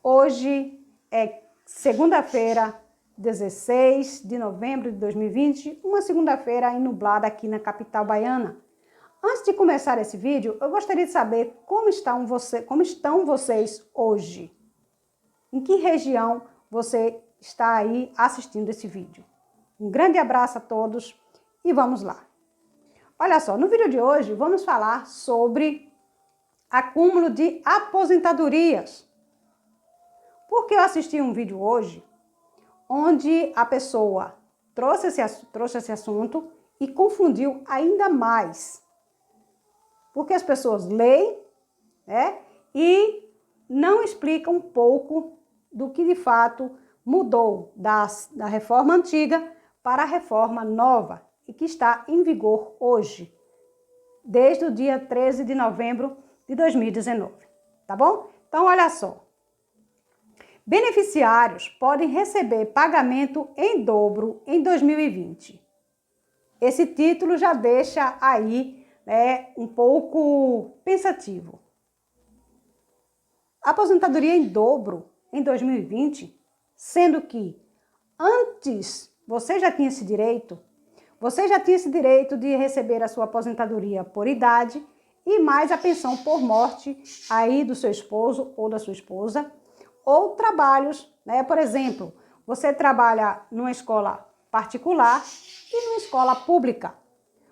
Hoje é segunda-feira, 16 de novembro de 2020, uma segunda-feira nublada aqui na capital baiana. Antes de começar esse vídeo, eu gostaria de saber como estão vocês hoje. Em que região você está aí assistindo esse vídeo? Um grande abraço a todos e vamos lá. Olha só, no vídeo de hoje vamos falar sobre acúmulo de aposentadorias. Porque eu assisti um vídeo hoje onde a pessoa trouxe esse assunto e confundiu ainda mais. Porque as pessoas leem, né, e não explicam um pouco do que de fato mudou da reforma antiga para a reforma nova e que está em vigor hoje, desde o dia 13 de novembro de 2019, tá bom? Então, olha só. Beneficiários podem receber pagamento em dobro em 2020. Esse título já deixa aí, um pouco pensativo. Aposentadoria em dobro em 2020, sendo que antes você já tinha esse direito de receber a sua aposentadoria por idade e mais a pensão por morte aí do seu esposo ou da sua esposa, ou trabalhos, né? Por exemplo, você trabalha numa escola particular e numa escola pública.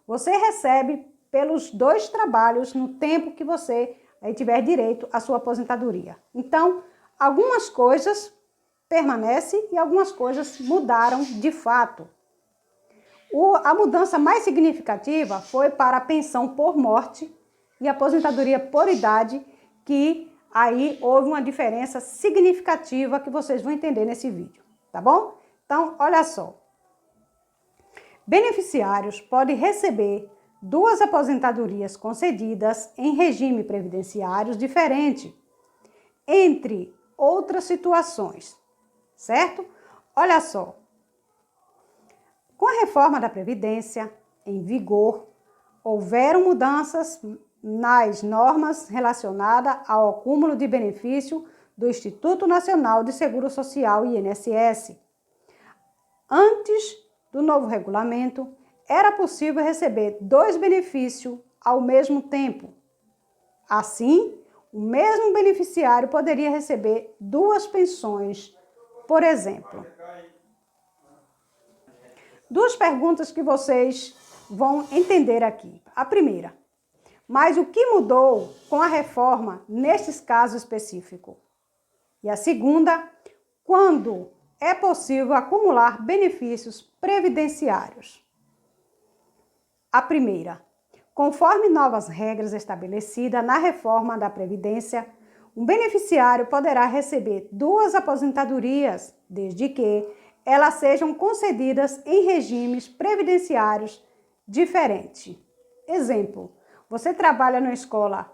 Você recebe pelos dois trabalhos no tempo que você tiver direito à sua aposentadoria. Então, algumas coisas permanecem e algumas coisas mudaram de fato. A mudança mais significativa foi para a pensão por morte e aposentadoria por idade, que aí houve uma diferença significativa que vocês vão entender nesse vídeo, tá bom? Então, olha só. Beneficiários podem receber duas aposentadorias concedidas em regime previdenciários diferente, entre outras situações, certo? Olha só. Com a reforma da Previdência em vigor, houveram mudanças nas normas relacionadas ao acúmulo de benefício do Instituto Nacional de Seguro Social, INSS. Antes do novo regulamento, era possível receber dois benefícios ao mesmo tempo. Assim, o mesmo beneficiário poderia receber duas pensões, por exemplo. Duas perguntas que vocês vão entender aqui. A primeira: mas o que mudou com a reforma nesses casos específicos? E a segunda: quando é possível acumular benefícios previdenciários? A primeira: conforme novas regras estabelecidas na reforma da Previdência, um beneficiário poderá receber duas aposentadorias, desde que elas sejam concedidas em regimes previdenciários diferentes. Exemplo: você trabalha numa escola,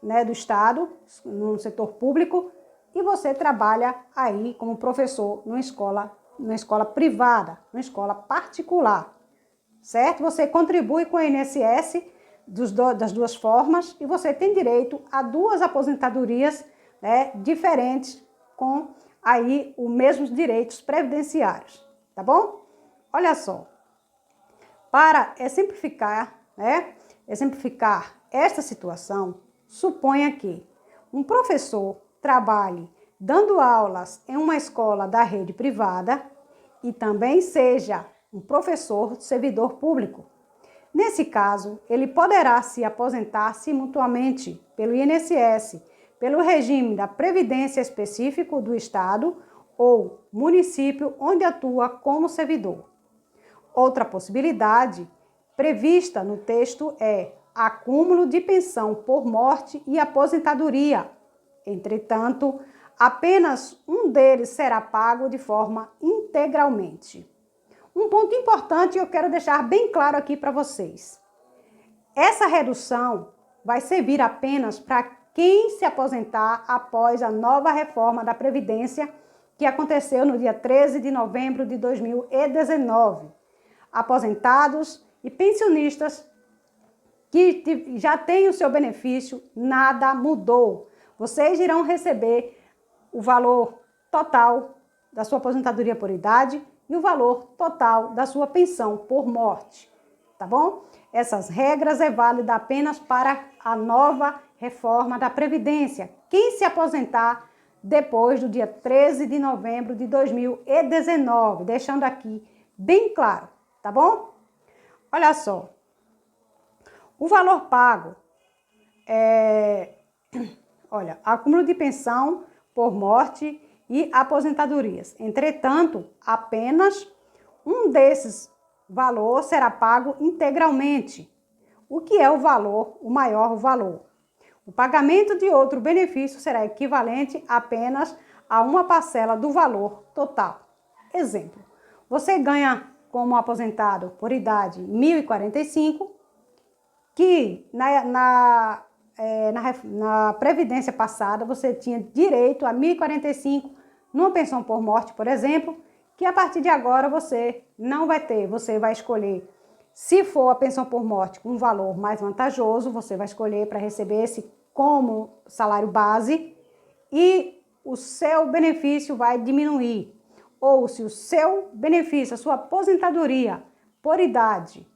do Estado, no setor público, e você trabalha aí como professor numa escola privada, numa escola particular, certo? Você contribui com o INSS das duas formas e você tem direito a duas aposentadorias, diferentes, com aí os mesmos direitos previdenciários, tá bom? Olha só, para exemplificar esta situação, suponha que um professor trabalhe dando aulas em uma escola da rede privada e também seja um professor servidor público. Nesse caso, ele poderá se aposentar simultaneamente pelo INSS, pelo regime da Previdência específico do Estado ou município onde atua como servidor. Outra possibilidade prevista no texto é acúmulo de pensão por morte e aposentadoria. Entretanto, apenas um deles será pago de forma integralmente. Um ponto importante eu quero deixar bem claro aqui para vocês. Essa redução vai servir apenas para quem se aposentar após a nova reforma da Previdência que aconteceu no dia 13 de novembro de 2019. Aposentados e pensionistas que já tem o seu benefício, nada mudou. Vocês irão receber o valor total da sua aposentadoria por idade e o valor total da sua pensão por morte, tá bom? Essas regras é válida apenas para a nova reforma da Previdência. Quem se aposentar depois do dia 13 de novembro de 2019, deixando aqui bem claro, tá bom? Olha só, o valor pago olha, acúmulo de pensão por morte e aposentadorias. Entretanto, apenas um desses valores será pago integralmente. O que é o valor, o maior valor? O pagamento de outro benefício será equivalente apenas a uma parcela do valor total. Exemplo, você ganha como aposentado por idade 1.045, que na Previdência passada você tinha direito a 1.045 numa pensão por morte, por exemplo, que a partir de agora você não vai ter. Você vai escolher, se for a pensão por morte com um valor mais vantajoso, você vai escolher para receber esse como salário base e o seu benefício vai diminuir. Ou se o seu benefício, a sua aposentadoria por idade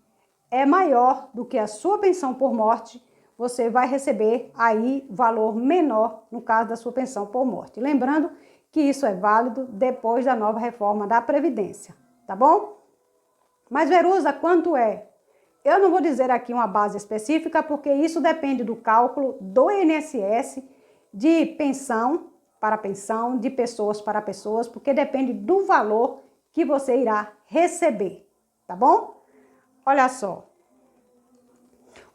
é maior do que a sua pensão por morte, você vai receber aí valor menor no caso da sua pensão por morte. Lembrando que isso é válido depois da nova reforma da Previdência, tá bom? Mas, Verusa, quanto é? Eu não vou dizer aqui uma base específica, porque isso depende do cálculo do INSS, de pensão para pensão, de pessoas para pessoas, porque depende do valor que você irá receber, tá bom? Olha só.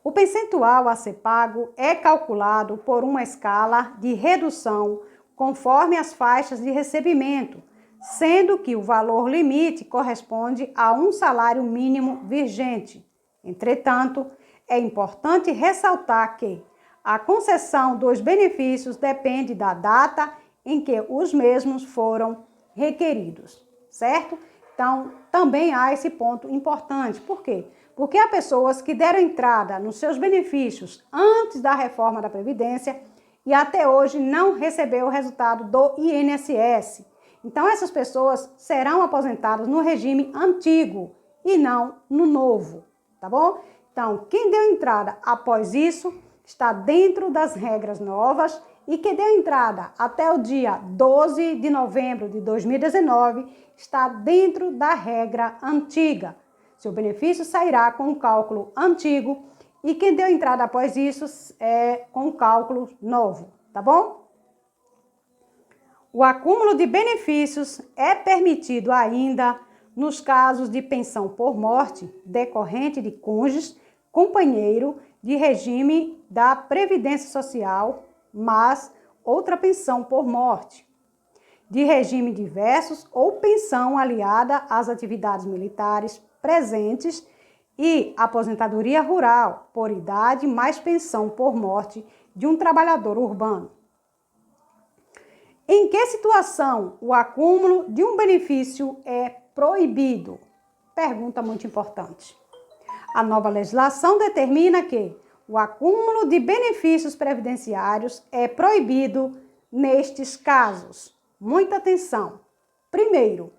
O percentual a ser pago é calculado por uma escala de redução conforme as faixas de recebimento, sendo que o valor limite corresponde a um salário mínimo vigente. Entretanto, é importante ressaltar que a concessão dos benefícios depende da data em que os mesmos foram requeridos, certo? Então, também há esse ponto importante. Por quê? Porque há pessoas que deram entrada nos seus benefícios antes da reforma da Previdência e até hoje não recebeu o resultado do INSS. Então, essas pessoas serão aposentadas no regime antigo e não no novo, tá bom? Então, quem deu entrada após isso está dentro das regras novas e quem deu entrada até o dia 12 de novembro de 2019 está dentro da regra antiga. Seu benefício sairá com o cálculo antigo e quem deu entrada após isso é com o cálculo novo, tá bom? O acúmulo de benefícios é permitido ainda nos casos de pensão por morte decorrente de cônjuge, companheiro de regime da Previdência Social, mas outra pensão por morte, de regime diversos ou pensão aliada às atividades militares presentes e aposentadoria rural por idade mais pensão por morte de um trabalhador urbano. Em que situação o acúmulo de um benefício é proibido? Pergunta muito importante. A nova legislação determina que o acúmulo de benefícios previdenciários é proibido nestes casos. Muita atenção. Primeiro,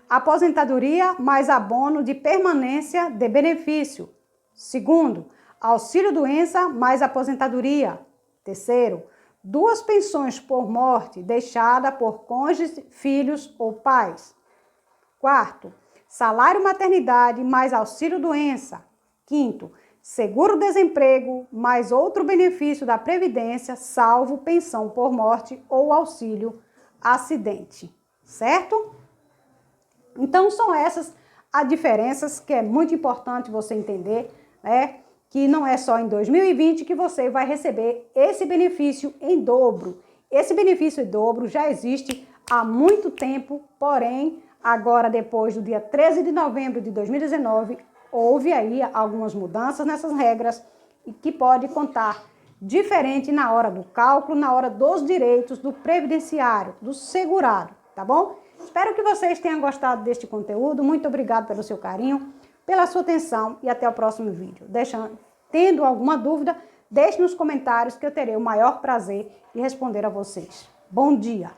aposentadoria mais abono de permanência de benefício. Segundo, auxílio-doença mais aposentadoria. Terceiro, duas pensões por morte deixada por cônjuges, filhos ou pais. Quarto, salário maternidade mais auxílio-doença. Quinto, seguro-desemprego mais outro benefício da Previdência, salvo pensão por morte ou auxílio-acidente. Certo? Então, são essas as diferenças que é muito importante você entender, né? Que não é só em 2020 que você vai receber esse benefício em dobro. Esse benefício em dobro já existe há muito tempo, porém, agora depois do dia 13 de novembro de 2019, houve aí algumas mudanças nessas regras e que pode contar diferente na hora do cálculo, na hora dos direitos do previdenciário, do segurado, tá bom? Espero que vocês tenham gostado deste conteúdo. Muito obrigado pelo seu carinho, pela sua atenção e até o próximo vídeo. Tendo alguma dúvida, deixe nos comentários que eu terei o maior prazer em responder a vocês. Bom dia!